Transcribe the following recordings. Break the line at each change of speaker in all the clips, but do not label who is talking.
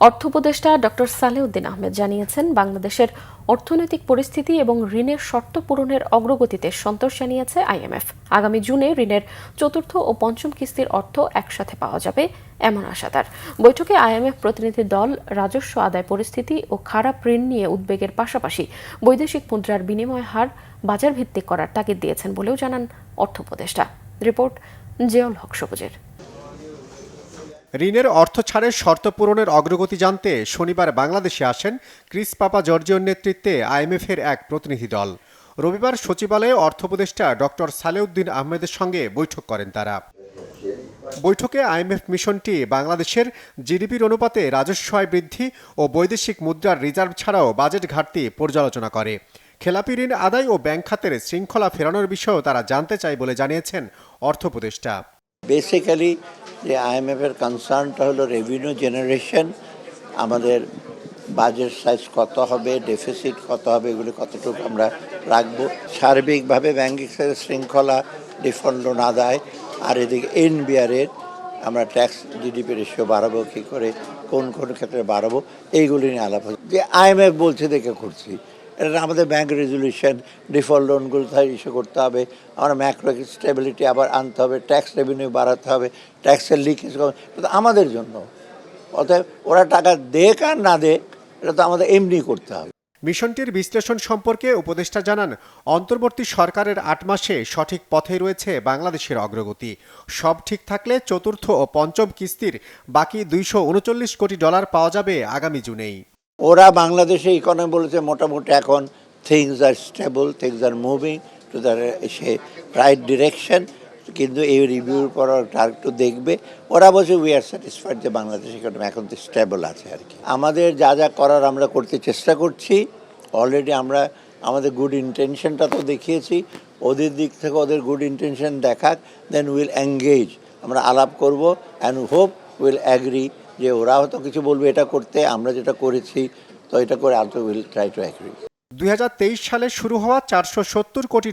অর্থ উপদেষ্টা ডক্টর সালেউদ্দিন আহমেদ জানিয়েছেন, বাংলাদেশের অর্থনৈতিক পরিস্থিতি এবং ঋণের শর্ত পূরণের অগ্রগতিতে সন্তোষ জানিয়েছে আইএমএফ। আগামী জুনে ঋণের চতুর্থ ও পঞ্চম কিস্তির অর্থ একসাথে পাওয়া যাবে এমন আশা তার। বৈঠকে আইএমএফ প্রতিনিধি দল রাজস্ব আদায় পরিস্থিতি ও খারাপ ঋণ নিয়ে উদ্বেগের পাশাপাশি বৈদেশিক মুদ্রার বিনিময় হার বাজার ভিত্তিক করার তাগিদ দিয়েছেন বলেও জানান অর্থ উপদেষ্টা। রিপোর্ট জিয়াউল হক সবুজের।
ঋণের অর্থ ছাড়ের শর্ত পূরণের অগ্রগতি জানতে শনিবার বাংলাদেশে আসেন ক্রিস পাপা জর্জিওর নেতৃত্বে আইএমএফের এক প্রতিনিধি দল। রবিবার সচিবালয়ে অর্থ উপদেষ্টা ডক্টর সালেউদ্দিন আহমেদের সঙ্গে বৈঠক করেন তারা। বৈঠকে আইএমএফ মিশনটি বাংলাদেশের জিডিপির অনুপাতে রাজস্ব আয় বৃদ্ধি ও বৈদেশিক মুদ্রার রিজার্ভ ছাড়াও বাজেট ঘাটতি পর্যালোচনা করে। খেলাপি ঋণ আদায় ও ব্যাংক খাতের শৃঙ্খলা ফেরানোর বিষয়েও তারা জানতে চায় বলে জানিয়েছেন অর্থ উপদেষ্টা।
বেসিক্যালি যে আইএমএফের কনসার্নটা হলো রেভিনিউ জেনারেশন, আমাদের বাজেট সাইজ কত হবে, ডেফিসিট কত হবে, এগুলি কতটুকু আমরা রাখবো, সার্বিকভাবে ব্যাংকিং শৃঙ্খলা, ডিফল্ট লোন আদায়, আর এদিকে এনবিআরের আমরা ট্যাক্স জিডিপি রেশিও বাড়াবো কী করে, কোন কোন ক্ষেত্রে বাড়াবো, এইগুলি নিয়ে আলাপ হচ্ছে। যে আইএমএফ বলছে দেখে করছি, এটা আমাদের ব্যাংক রেজুলিউশন, ডিফল্ট লোনগুলো ইস্যু করতে হবে, আমরা ম্যাক্রো স্টেবিলিটি আবার আনতে হবে, ট্যাক্স রেভিনিউ বাড়াতে হবে, ট্যাক্সের লিকেজ আমাদের জন্য। অতএব ওরা টাকা দেখ আর না দেখ, এটা তো আমাদের এমনি করতে হবে।
মিশনটির বিশ্লেষণ সম্পর্কে উপদেষ্টা জানান, অন্তর্বর্তী সরকারের ৮ মাসে সঠিক পথে রয়েছে বাংলাদেশের অগ্রগতি। সব ঠিক থাকলে চতুর্থ ও পঞ্চম কিস্তির বাকি $239 কোটি পাওয়া যাবে আগামী জুনেই।
ওরা বাংলাদেশে ইকোনমি বলেছে মোটামুটি এখন things are stable, things are moving to the right direction, কিন্তু এই রিভিউর পর একটু দেখবে। ওরা বলছে উই আর স্যাটিসফাইড যে বাংলাদেশ ইকোনমি এখন তো স্টেবল আছে আর কি। আমাদের যা যা করার আমরা করতে চেষ্টা করছি। অলরেডি আমরা আমাদের গুড ইন্টেনশনটা তো দেখিয়েছি, ওদের দিক থেকে ওদের গুড ইন্টেনশন দেখাক, দেন উইল এঙ্গেজ, আমরা আলাপ করব অ্যান্ড হোপ উইল অ্যাগ্রি যে ওরা হয়তো কিছু বলবে এটা করতে, আমরা যেটা করেছি তো এটা করে আলতো উইল ট্রাই টু অ্যাগ্রি।
2023 সালে শুরু হওয়া $470 কোটি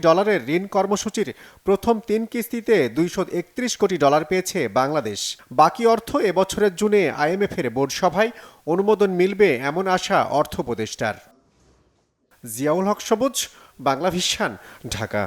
ঋণ কর্মসূচির প্রথম 3 কিস্তিতে $231 কোটি পেয়েছে বাংলাদেশ। বাকি অর্থ এবছরের জুনে আইএমএফের বোর্ড সভায় অনুমোদন মিলবে এমন আশা অর্থ উপদেষ্টার। জিয়াউল হক সবুজ, বাংলা ভিশন, ঢাকা।